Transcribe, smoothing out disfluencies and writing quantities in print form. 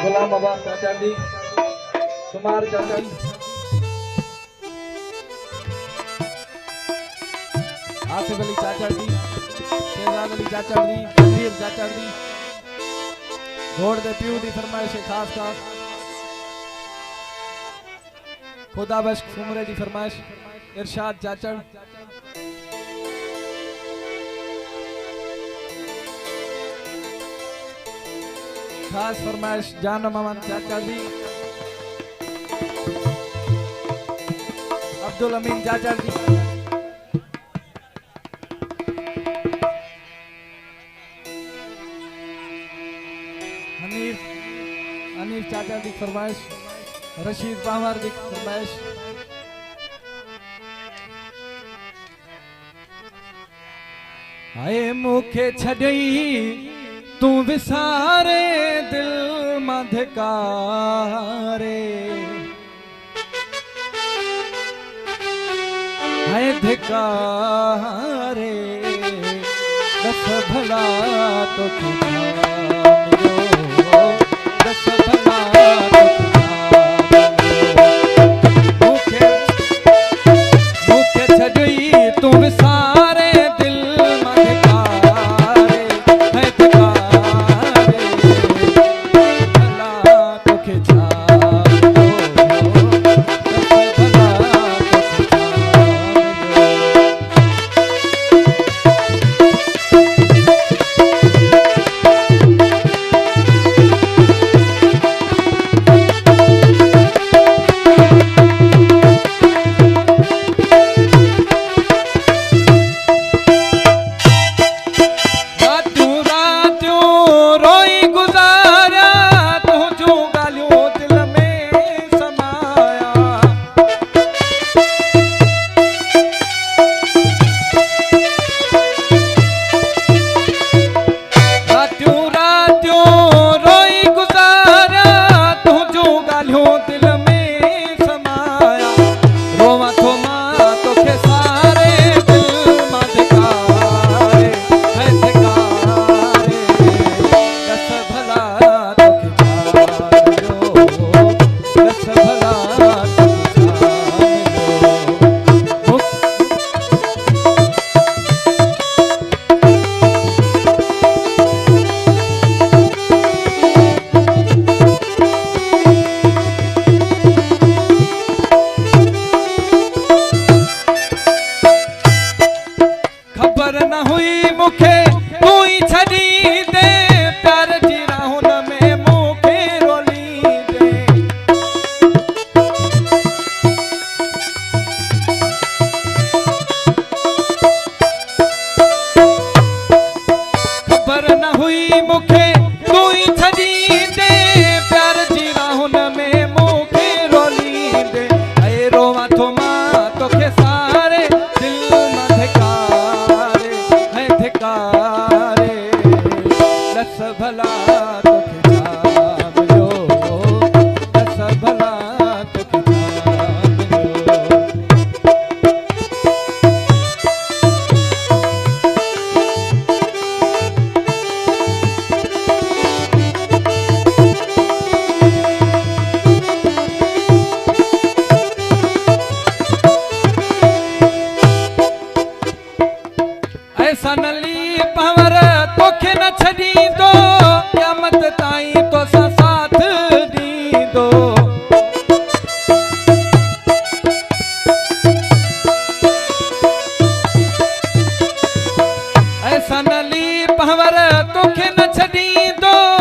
गुलाम अब्बास चाचा जी, सुमार चाचा जी, आसिफ अली चाचा जी, शहजाद अली चाचा जी, तनवीर चाचा जी, घोड़ दे प्यू दी फरमाइश खास खास, खुदा बख्श फुमरे दी फरमाइश, इरशाद चाचा, खास फरमाइश जान मोहम्मद चाचा जी, अब्दुल अमीन चाचा जी, हनीफ चाचा दी फरमाइश, रशीद पावर दी फरमाइश, आए मुखे छड़ई तू विसारे दिल मधकारे, है धिकारे दस भला तो दस भला मुखे छड़ई तू विसारे दिल मधकारे, है धिकारे भला तो खिचा पहवर तोखे न छॾींदो।